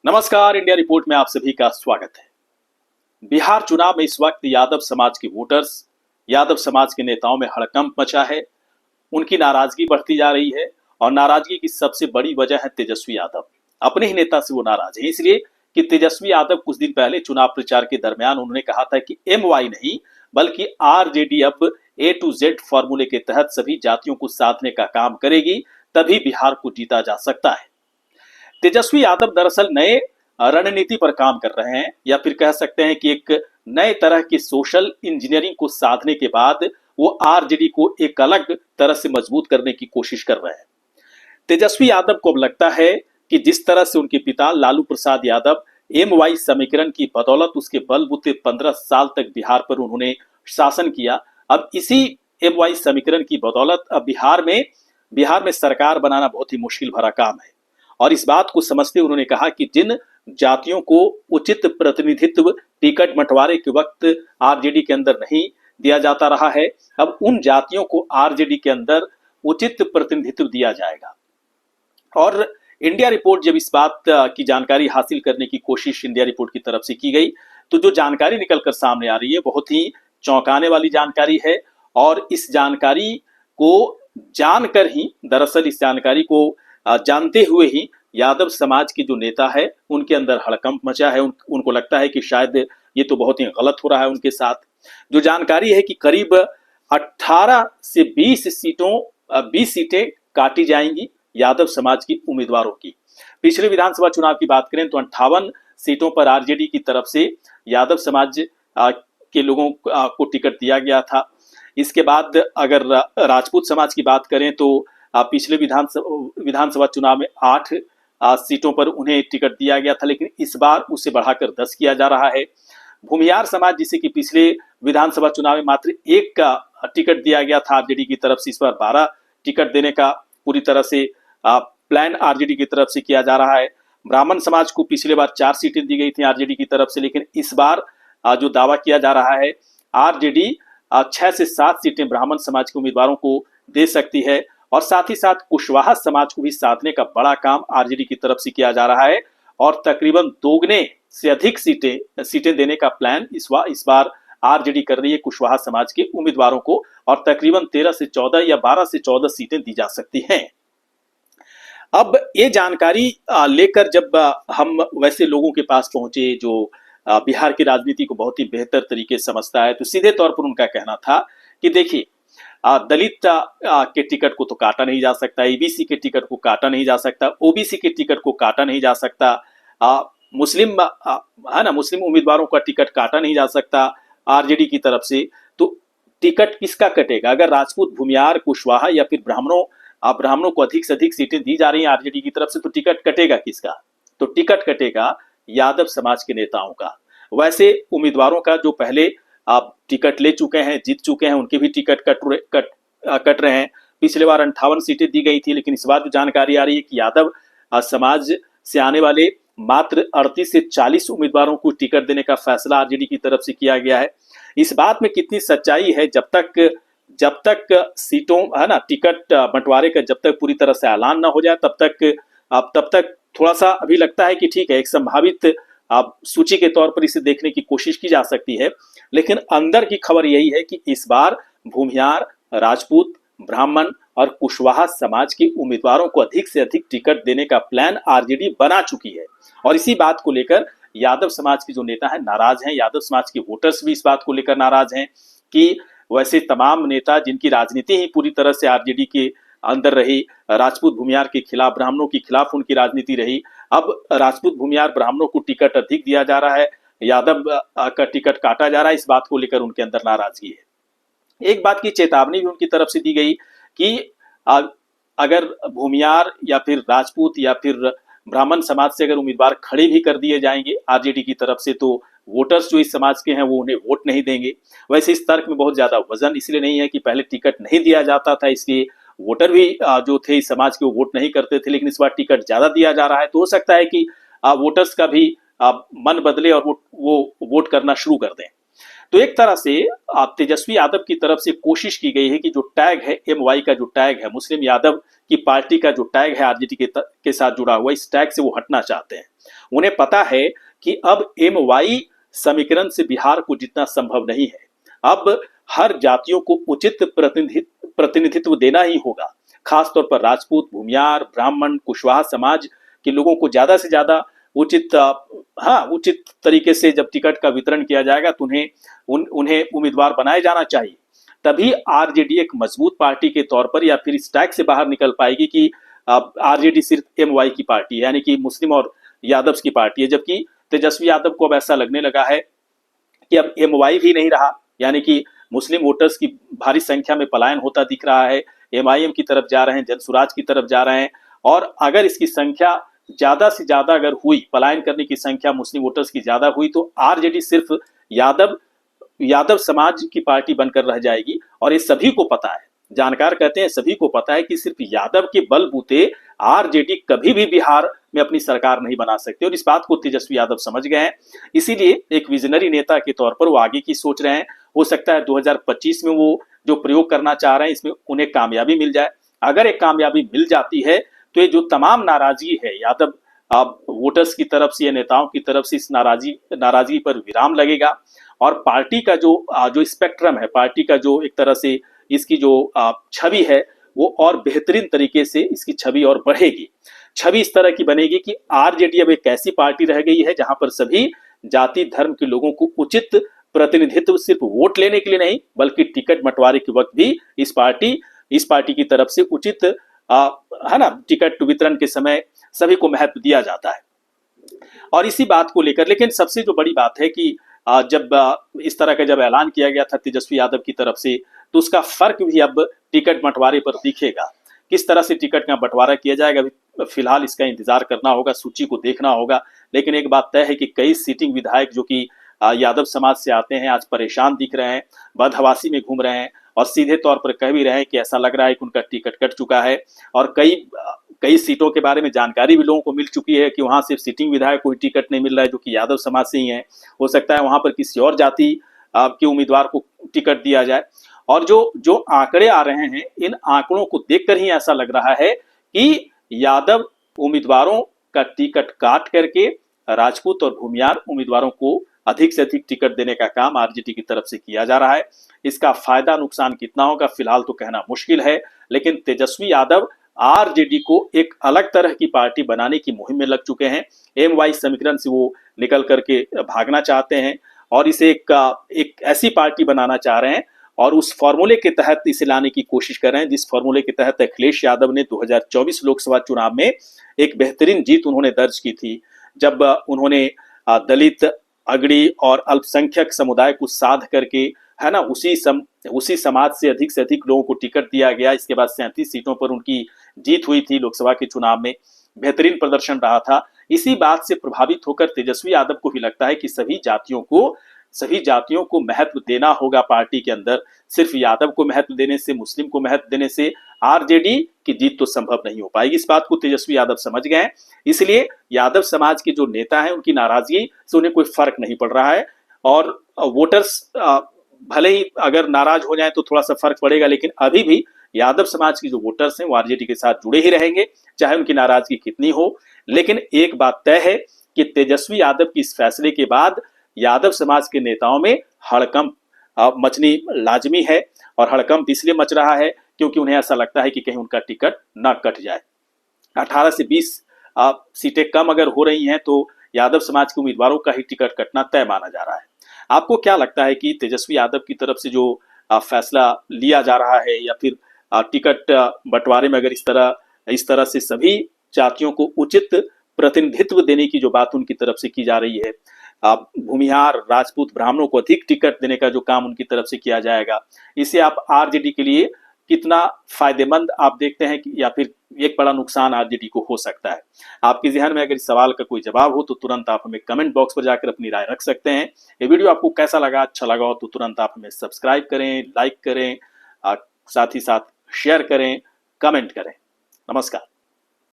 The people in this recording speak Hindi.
नमस्कार, इंडिया रिपोर्ट में आप सभी का स्वागत है। बिहार चुनाव में इस वक्त यादव समाज के वोटर्स, यादव समाज के नेताओं में हड़कंप मचा है। उनकी नाराजगी बढ़ती जा रही है और नाराजगी की सबसे बड़ी वजह है तेजस्वी यादव। अपने ही नेता से वो नाराज है, इसलिए कि तेजस्वी यादव कुछ दिन पहले चुनाव प्रचार के दरमियान उन्होंने कहा था कि MY नहीं बल्कि RJD अब A to Z फॉर्मूले के तहत सभी जातियों को साधने का काम करेगी, तभी बिहार को जीता जा सकता है। तेजस्वी यादव दरअसल नए रणनीति पर काम कर रहे हैं, या फिर कह सकते हैं कि एक नए तरह की सोशल इंजीनियरिंग को साधने के बाद वो RJD को एक अलग तरह से मजबूत करने की कोशिश कर रहे हैं। तेजस्वी यादव को अब लगता है कि जिस तरह से उनके पिता लालू प्रसाद यादव MY समीकरण की बदौलत उसके बलबूते 15 साल तक बिहार पर उन्होंने शासन किया, अब इसी MY समीकरण की बदौलत अब बिहार में सरकार बनाना बहुत ही मुश्किल भरा काम है। और इस बात को समझते उन्होंने कहा कि जिन जातियों को उचित प्रतिनिधित्व टिकट बंटवारे के वक्त RJD के अंदर नहीं दिया जाता रहा है, अब उन जातियों को RJD के अंदर उचित प्रतिनिधित्व दिया जाएगा। और इंडिया रिपोर्ट जब इस बात की जानकारी हासिल करने की कोशिश इंडिया रिपोर्ट की तरफ से की गई, तो जो जानकारी निकलकर सामने आ रही है बहुत ही चौंकाने वाली जानकारी है। और इस जानकारी को जानकर ही, दरअसल इस जानकारी को जानते हुए ही यादव समाज के जो नेता है उनके अंदर हड़कंप मचा है। उनको लगता है कि शायद ये तो बहुत ही गलत हो रहा है उनके साथ। जो जानकारी है कि करीब 18 से 20 सीटें काटी जाएंगी यादव समाज की उम्मीदवारों की। पिछले विधानसभा चुनाव की बात करें तो 58 सीटों पर RJD की तरफ से यादव समाज के लोगों को टिकट दिया गया था। इसके बाद अगर राजपूत समाज की बात करें तो पिछले विधानसभा चुनाव में 8 सीटों पर उन्हें टिकट दिया गया था, लेकिन इस बार उसे बढ़ाकर 10 किया जा रहा है। भूमियार समाज, जिसे कि पिछले विधानसभा चुनाव में मात्र 1 का टिकट दिया गया था RJD की तरफ से, इस बार 12 टिकट देने का पूरी तरह से प्लान RJD की तरफ से किया जा रहा है। ब्राह्मण समाज को पिछले बार 4 सीटें दी गई थी RJD की तरफ से, लेकिन इस बार जो दावा किया जा रहा है RJD 6 से 7 सीटें ब्राह्मण समाज के उम्मीदवारों को दे सकती है। और साथ ही साथ कुशवाहा समाज को भी साधने का बड़ा काम RJD की तरफ से किया जा रहा है और तकरीबन दोगुने से अधिक सीटें देने का प्लान इस बार RJD कर रही है कुशवाहा समाज के उम्मीदवारों को, और तकरीबन 13 से 14 या 12 से 14 सीटें दी जा सकती हैं। अब ये जानकारी लेकर जब हम वैसे लोगों के पास पहुंचे जो बिहार की राजनीति को बहुत ही बेहतर तरीके से समझता है, तो सीधे तौर पर उनका कहना था कि देखिए, दलित के टिकट को तो काटा नहीं जा सकता, ABC के टिकट को काटा नहीं जा सकता, OBC के टिकट को काटा नहीं जा सकता, मुस्लिम है ना, मुस्लिम उम्मीदवारों का टिकट काटा नहीं जा सकता RJD की तरफ से। तो टिकट किसका कटेगा? अगर राजपूत, भूमियार, कुशवाहा या फिर ब्राह्मणों को अधिक से अधिक सीटें दी जा रही हैं RJD की तरफ से, तो टिकट कटेगा किसका? तो टिकट कटेगा यादव समाज के नेताओं का। वैसे उम्मीदवारों का जो पहले आप टिकट ले चुके हैं, जीत चुके हैं, उनके भी टिकट कट रहे हैं। पिछले बार 58 सीटें दी गई थी, लेकिन इस बार जो जानकारी आ रही है कि यादव समाज से आने वाले मात्र 38 से 40 उम्मीदवारों को टिकट देने का फैसला RJD की तरफ से किया गया है। इस बात में कितनी सच्चाई है, जब तक सीटों, है ना, टिकट बंटवारे का जब तक पूरी तरह से ऐलान ना हो जाए तब तक थोड़ा सा अभी लगता है कि ठीक है, एक संभावित सूची के तौर पर इसे देखने की कोशिश की जा सकती है। लेकिन अंदर की खबर यही है कि इस बार भूमियार, राजपूत, ब्राह्मण और कुशवाहा समाज के उम्मीदवारों को अधिक से अधिक टिकट देने का प्लान RJD बना चुकी है। और इसी बात को लेकर यादव समाज के जो नेता हैं नाराज हैं, यादव समाज के वोटर्स भी इस बात को लेकर नाराज हैं कि वैसे तमाम नेता जिनकी राजनीति ही पूरी तरह से RJD के अंदर रही, राजपूत भूमियार के खिलाफ, ब्राह्मणों के खिलाफ उनकी राजनीति रही, अब राजपूत भूमियार ब्राह्मणों को टिकट अधिक दिया जा रहा है, यादव का टिकट काटा जा रहा है, इस बात को लेकर उनके अंदर नाराजगी है। एक बात की चेतावनी भी उनकी तरफ से दी गई कि अगर भूमियार या फिर राजपूत या फिर ब्राह्मण समाज से अगर उम्मीदवार खड़े भी कर दिए जाएंगे RJD की तरफ से, तो वोटर्स जो इस समाज के हैं वो उन्हें वोट नहीं देंगे। वैसे इस तर्क में बहुत ज्यादा वजन इसलिए नहीं है कि पहले टिकट नहीं दिया जाता था, इसलिए वोटर भी जो थे इस समाज के वो वोट नहीं करते थे, लेकिन इस बार टिकट ज्यादा दिया जा रहा है, तो हो सकता है कि वोटर्स का भी मन बदले और वो वोट करना शुरू कर दें। तो एक तरह से तेजस्वी यादव की तरफ से कोशिश की गई है कि जो टैग है MY का, जो टैग है मुस्लिम यादव की पार्टी का, जो टैग है आरजेडी के साथ जुड़ा हुआ, इस टैग से वो हटना चाहते हैं। उन्हें पता है कि अब MY समीकरण से बिहार को जीतना संभव नहीं है। अब हर जातियों को उचित प्रतिनिधित्व देना ही होगा। खासतौर पर राजपूत, भूमियार, ब्राह्मण, कुशवाहा समाज के लोगों को ज्यादा से ज्यादा उचित तरीके से जब टिकट का वितरण किया जाएगा तो उन्हें उम्मीदवार बनाए जाना चाहिए। तभी आरजेडी एक मजबूत पार्टी के तौर पर या फिर इस टैग से बाहर निकल पाएगी कि आरजेडी सिर्फ MY की पार्टी है, यानी कि मुस्लिम और यादव की पार्टी है। जबकि तेजस्वी यादव को अब ऐसा लगने लगा है कि अब MY भी नहीं रहा, यानी कि मुस्लिम वोटर्स की भारी संख्या में पलायन होता दिख रहा है, MIM की तरफ जा रहे हैं, जनसुराज की तरफ जा रहे हैं। और अगर इसकी संख्या ज्यादा से ज्यादा अगर हुई, पलायन करने की संख्या मुस्लिम वोटर्स की ज्यादा हुई, तो आरजेडी सिर्फ यादव समाज की पार्टी बनकर रह जाएगी। और ये सभी को पता है, जानकार कहते हैं सभी को पता है कि सिर्फ यादव के बलबूते आरजेडी कभी भी बिहार में अपनी सरकार नहीं बना सकते, और इस बात को तेजस्वी यादव समझ गए हैं। इसीलिए एक विजनरी नेता के तौर पर वो आगे की सोच रहे हैं। हो सकता है 2025 में वो जो प्रयोग करना चाह रहे हैं इसमें उन्हें कामयाबी मिल जाए। अगर एक कामयाबी मिल जाती है तो ये जो तमाम नाराजगी है यादव वोटर्स की तरफ से या नेताओं की तरफ से, इस नाराजगी पर विराम लगेगा और पार्टी का जो स्पेक्ट्रम है, पार्टी का जो एक तरह से इसकी जो छवि है वो और बेहतरीन तरीके से इसकी छवि और बढ़ेगी। छवि इस तरह की बनेगी कि आरजेडी अब एक ऐसी पार्टी रह गई है जहां पर सभी जाति धर्म के लोगों को उचित प्रतिनिधित्व सिर्फ वोट लेने के लिए नहीं बल्कि टिकट बंटवारे के वक्त भी इस पार्टी की तरफ से उचित है ना, टिकट वितरण के समय सभी को महत्व दिया जाता है। और इसी बात को लेकर, लेकिन सबसे जो बड़ी बात है कि जब इस तरह का जब ऐलान किया गया था तेजस्वी यादव की तरफ से, तो उसका फर्क भी अब टिकट बंटवारे पर दिखेगा। किस तरह से टिकट का बंटवारा किया जाएगा अभी फिलहाल इसका इंतजार करना होगा, सूची को देखना होगा। लेकिन एक बात तय है कि कई सिटिंग विधायक जो कि यादव समाज से आते हैं आज परेशान दिख रहे हैं, बदहवासी में घूम रहे हैं और सीधे तौर पर कह भी रहे हैं कि ऐसा लग रहा है कि उनका टिकट कट चुका है। और कई सीटों के बारे में जानकारी भी लोगों को मिल चुकी है कि वहां सिर्फ सिटिंग विधायक को टिकट नहीं मिल रहा है जो कि यादव समाज से ही है। हो सकता है वहां पर किसी और जाति के उम्मीदवार को टिकट दिया जाए। और जो आंकड़े आ रहे हैं, इन आंकड़ों को देखकर ही ऐसा लग रहा है कि यादव उम्मीदवारों का टिकट काट करके राजपूत और भूमियार उम्मीदवारों को अधिक से अधिक टिकट देने का काम आरजेडी की तरफ से किया जा रहा है। इसका फायदा नुकसान कितना होगा फिलहाल तो कहना मुश्किल है, लेकिन तेजस्वी यादव आरजेडी को एक अलग तरह की पार्टी बनाने की मुहिम में लग चुके हैं। MY समीकरण से वो निकल करके भागना चाहते हैं और इसे एक ऐसी पार्टी बनाना चाह रहे हैं और उस फॉर्मूले के तहत इसे लाने की कोशिश कर रहे हैं जिस फॉर्मूले के तहत अखिलेश यादव ने 2024 लोकसभा चुनाव में एक बेहतरीन जीत उन्होंने दर्ज की थी, जब उन्होंने दलित, अगड़ी और अल्पसंख्यक समुदाय को साध करके, है ना, उसी समाज से अधिक लोगों को टिकट दिया गया। इसके बाद 37 सीटों पर उनकी जीत हुई थी लोकसभा के चुनाव में, बेहतरीन प्रदर्शन रहा था। इसी बात से प्रभावित होकर तेजस्वी यादव को भी लगता है कि सभी जातियों को महत्व देना होगा पार्टी के अंदर। सिर्फ यादव को महत्व देने से, मुस्लिम को महत्व देने से आरजेडी की जीत तो संभव नहीं हो पाएगी। इस बात को तेजस्वी यादव समझ गए हैं। इसलिए यादव समाज के जो नेता हैं उनकी नाराजगी से उन्हें कोई फर्क नहीं पड़ रहा है और वोटर्स भले ही अगर नाराज हो जाए तो थोड़ा सा फर्क पड़ेगा, लेकिन अभी भी यादव समाज की जो वोटर्स हैं वो आरजेडी के साथ जुड़े ही रहेंगे चाहे उनकी नाराजगी कितनी हो। लेकिन एक बात तय है कि तेजस्वी यादव की इस फैसले के बाद यादव समाज के नेताओं में हड़कंप मचनी लाजमी है। और हड़कंप इसलिए मच रहा है क्योंकि उन्हें ऐसा लगता है कि कहीं उनका टिकट ना कट जाए। 18 से 20 सीटें कम अगर हो रही हैं तो यादव समाज के उम्मीदवारों का ही टिकट कटना तय माना जा रहा है। आपको क्या लगता है कि तेजस्वी यादव की तरफ से जो फैसला लिया जा रहा है या फिर टिकट बंटवारे में अगर इस तरह से सभी जातियों को उचित प्रतिनिधित्व देने की जो बात उनकी तरफ से की जा रही है, भूमिहार, राजपूत, ब्राह्मणों को अधिक टिकट देने का जो काम उनकी तरफ से किया जाएगा, इसे आप आरजेडी के लिए कितना फायदेमंद आप देखते हैं या फिर एक बड़ा नुकसान आरजेडी को हो सकता है? आपके ज़हन में अगर इस सवाल का कोई जवाब हो तो तुरंत आप हमें कमेंट बॉक्स पर जाकर अपनी राय रख सकते हैं। ये वीडियो आपको कैसा लगा, अच्छा लगा हो तो तुरंत आप हमें सब्सक्राइब करें, लाइक करें, साथ ही साथ शेयर करें, कमेंट करें। नमस्कार।